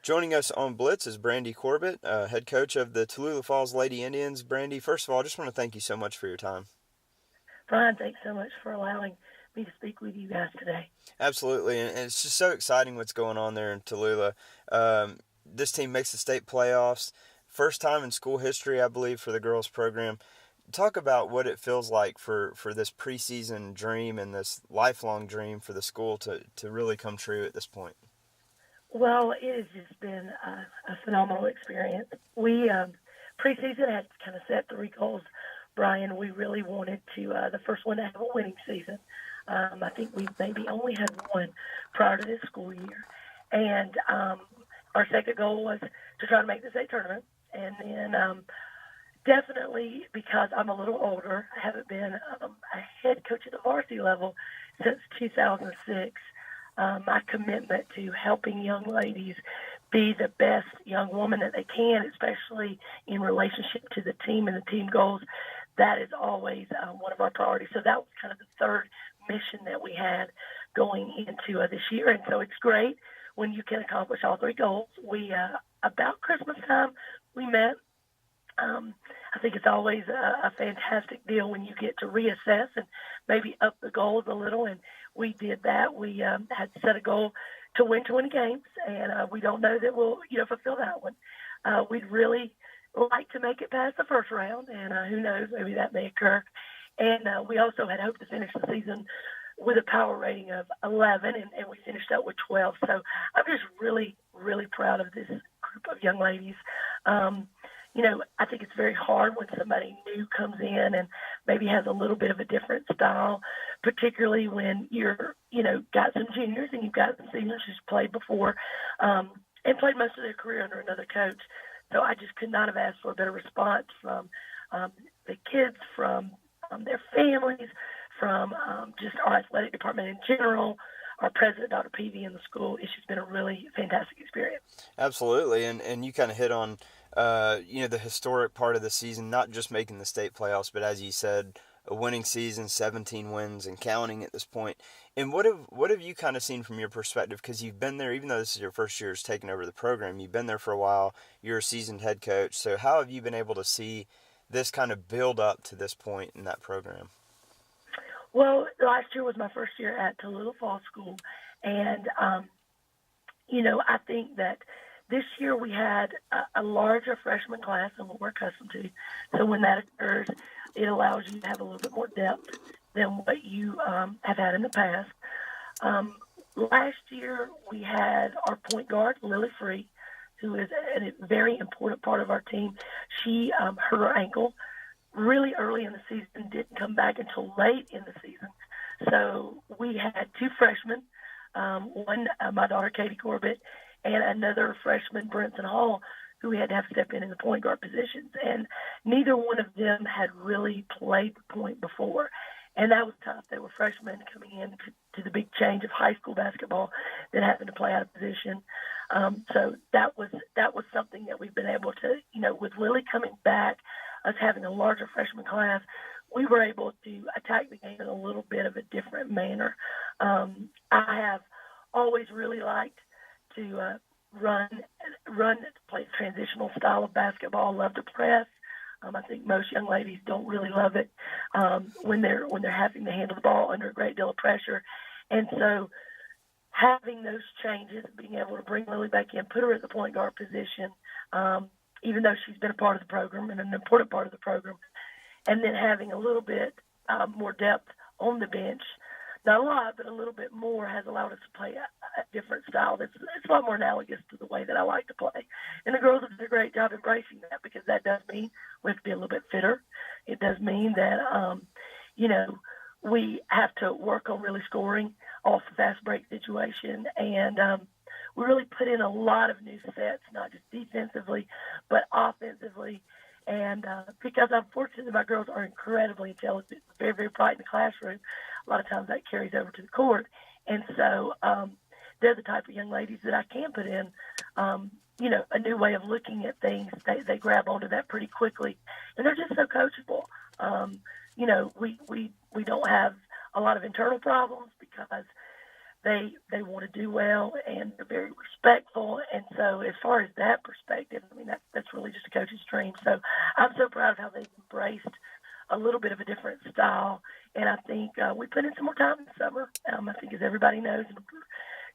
Joining us on Blitz is Brandy Corbett, head coach of the Tallulah Falls Lady Indians. Brandy, first of all, I just want to thank you so much for your time. Brian, thanks so much for allowing me to speak with you guys today. Absolutely, and it's just so exciting what's going on there in Tallulah. This team makes the state playoffs, first time in school history, I believe, for the girls program. Talk about what it feels like for this preseason dream and this lifelong dream for the school to really come true at this point. Well, it has just been a phenomenal experience. We preseason had kind of set three goals. Brian, we really wanted to the first one to have a winning season. I think we maybe only had one prior to this school year, and our second goal was to try to make the state tournament, and then definitely because I'm a little older, I haven't been a head coach at the varsity level since 2006. My commitment to helping young ladies be the best young woman that they can, especially in relationship to the team and the team goals, that is always one of our priorities. So that was kind of the third mission that we had going into this year. And so it's great when you can accomplish all three goals. We, about Christmas time, we met. I think it's always a fantastic deal when you get to reassess and maybe up the goals a little. And we did that. We had set a goal to win 20 games, and we don't know that we'll, fulfill that one. We'd really like to make it past the first round, and who knows, maybe that may occur. And we also had hoped to finish the season with a power rating of 11, and we finished out with 12. So I'm just really, really proud of this group of young ladies. I think it's very hard when somebody new comes in and maybe has a little bit of a different style, particularly when you're, got some juniors and you've got some seniors who's played before and played most of their career under another coach. So I just could not have asked for a better response from the kids, from their families, from just our athletic department in general, our president, Dr. Peavy, in the school. It's just been a really fantastic experience. Absolutely, and you kind of hit on the historic part of the season, not just making the state playoffs, but as you said, a winning season, 17 wins and counting at this point. And what have you kind of seen from your perspective? Because you've been there, even though this is your first year as taking over the program, you've been there for a while. You're a seasoned head coach. So how have you been able to see this kind of build up to this point in that program? Well, last year was my first year at Tallulah Fall School, and I think that this year we had a larger freshman class than what we're accustomed to. So when that occurs, it allows you to have a little bit more depth than what you have had in the past. Last year we had our point guard, Lily Free, who is a very important part of our team. She hurt her ankle really early in the season, didn't come back until late in the season. So we had two freshmen, one, my daughter, Katie Corbett, and another freshman, Brenton Hall, who we had to have step in the point guard positions. And neither one of them had really played the point before. And that was tough. They were freshmen coming in to the big change of high school basketball that happened to play out of position. So that was something that we've been able to, with Lily coming back, us having a larger freshman class, we were able to attack the game in a little bit of a different manner. I have always really liked to play transitional style of basketball, love to press. I think most young ladies don't really love it when they're having to handle the ball under a great deal of pressure. And so having those changes, being able to bring Lily back in, put her at the point guard position, even though she's been a part of the program and an important part of the program, and then having a little bit more depth on the bench, not a lot, but a little bit more, has allowed us to play a different style. It's a lot more analogous to the way that I like to play. And the girls have done a great job embracing that, because that does mean we have to be a little bit fitter. It does mean that, we have to work on really scoring off the fast break situation. And we really put in a lot of new sets, not just defensively, but offensively. And because I'm fortunate that my girls are incredibly intelligent, very, very bright in the classroom, a lot of times that carries over to the court. And so they're the type of young ladies that I can put in, a new way of looking at things. They grab onto that pretty quickly. And they're just so coachable. We don't have a lot of internal problems because they want to do well, and they're very respectful. And so as far as that perspective, I mean, that's really just a coach's dream. So I'm so proud of how they've embraced a little bit of a different style. And I think we put in some more time in the summer. I think, as everybody knows,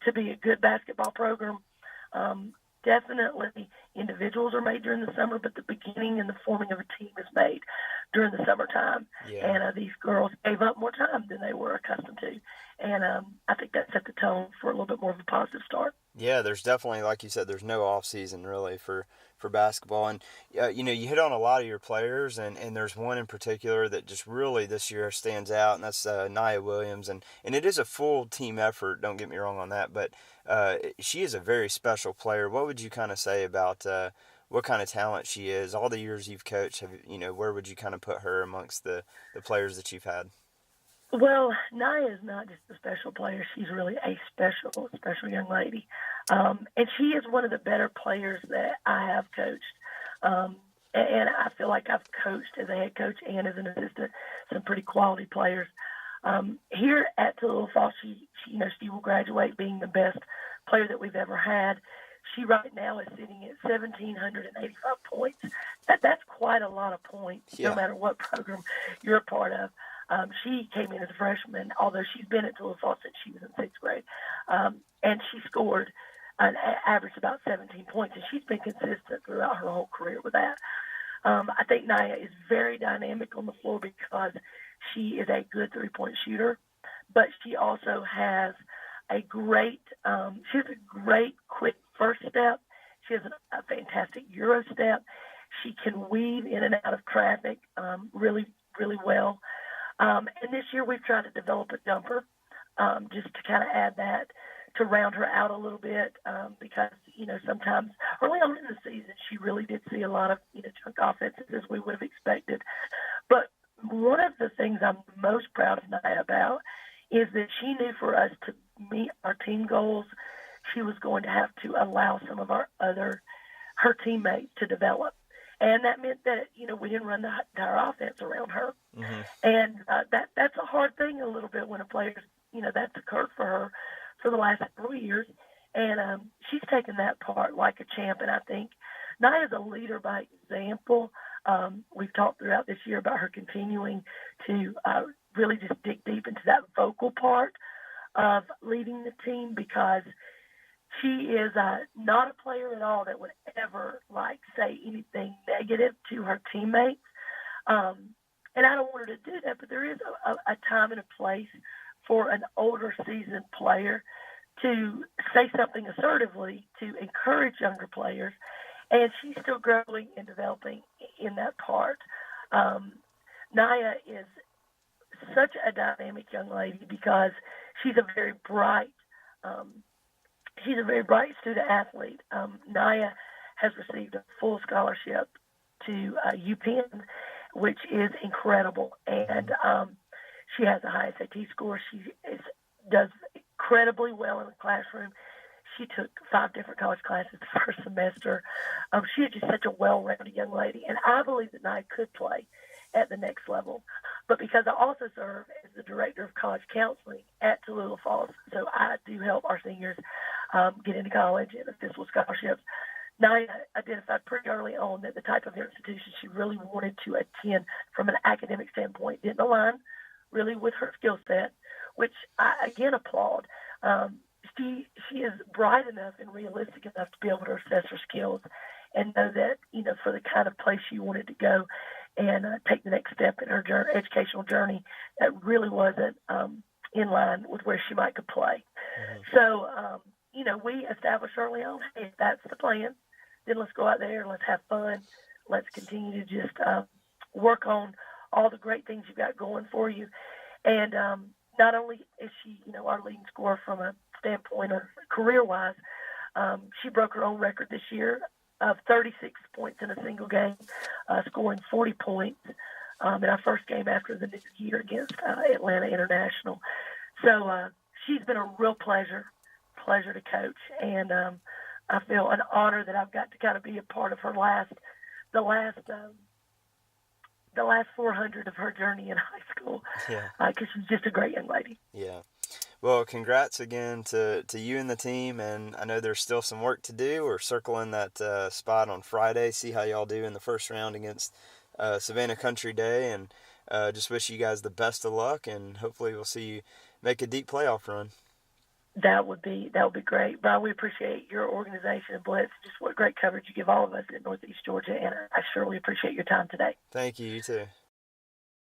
to be a good basketball program, definitely individuals are made during the summer, but the beginning and the forming of a team is made during the summertime. Yeah. And these girls gave up more time than they were accustomed to. And I think that set the tone for a little bit more of a positive start. Yeah, there's definitely, like you said, there's no off season really for basketball, and you hit on a lot of your players, and there's one in particular that just really this year stands out, and that's Nia Williams, and it is a full team effort. Don't get me wrong on that, but she is a very special player. What would you kind of say about what kind of talent she is? All the years you've coached, where would you kind of put her amongst the players that you've had? Well, Naya is not just a special player. She's really a special young lady. And she is one of the better players that I have coached. And I feel like I've coached as a head coach and as an assistant some pretty quality players. Here at Tallulah Falls, she will graduate being the best player that we've ever had. She right now is sitting at 1,785 points. That's quite a lot of points, no matter what program you're a part of. She came in as a freshman, although she's been at Tallulah Falls since she was in sixth grade. And she scored an average about 17 points, and she's been consistent throughout her whole career with that. I think Nia is very dynamic on the floor because she is a good three-point shooter, but she also has a great quick first step. She has a fantastic Euro step. She can weave in and out of traffic really, really well. And this year we've tried to develop a jumper just to kind of add that to round her out a little bit because, sometimes early on in the season she really did see a lot of, junk offenses as we would have expected. But one of the things I'm most proud of Nia about is that she knew for us to meet our team goals, she was going to have to allow some of her teammates to develop. And that meant that, we didn't run the entire offense around her. Mm-hmm. And that's a hard thing a little bit when a player's, that's occurred for her for the last 3 years. And she's taken that part like a champ. And I think Nia is a leader by example. We've talked throughout this year about her continuing to really just dig deep into that vocal part of leading the team because she is not a player at all that would ever say anything negative to her teammates. And I don't want her to do that, but there is a time and a place for an older seasoned player to say something assertively to encourage younger players. And she's still growing and developing in that part. Nia is such a dynamic young lady because she's a very bright student athlete. Nia has received a full scholarship to UPenn, which is incredible. And she has a high SAT score. She does incredibly well in the classroom. She took 5 different college classes the first semester. She is just such a well-rounded young lady. And I believe that Nia could play at the next level. But because I also serve as the director of college counseling at Tallulah Falls, so I do help our seniors get into college and assist with scholarships. Nia identified pretty early on that the type of institution she really wanted to attend from an academic standpoint didn't align really with her skill set, which I again applaud. She is bright enough and realistic enough to be able to assess her skills and know that, for the kind of place she wanted to go and take the next step in her educational journey, that really wasn't in line with where she might could play. Mm-hmm. So, we established early on, hey, if that's the plan, then let's go out there and let's have fun. Let's continue to just work on all the great things you've got going for you. And not only is she, our leading scorer from a standpoint of career-wise, she broke her own record this year of 36 points in a single game, scoring 40 points in our first game after the new year against Atlanta International. So she's been a real pleasure to coach, and I feel an honor that I've got to kind of be a part of the last 400 of her journey in high school. Yeah. Because she's just a great young lady. Yeah. Well, congrats again to you and the team, and I know there's still some work to do. We're circling that spot on Friday, see how y'all do in the first round against Savannah Country Day, and just wish you guys the best of luck, and hopefully we'll see you make a deep playoff run. That would be great, Brian. We appreciate your organization and Blitz. Just what great coverage you give all of us in Northeast Georgia, and I surely appreciate your time today. Thank you. You too.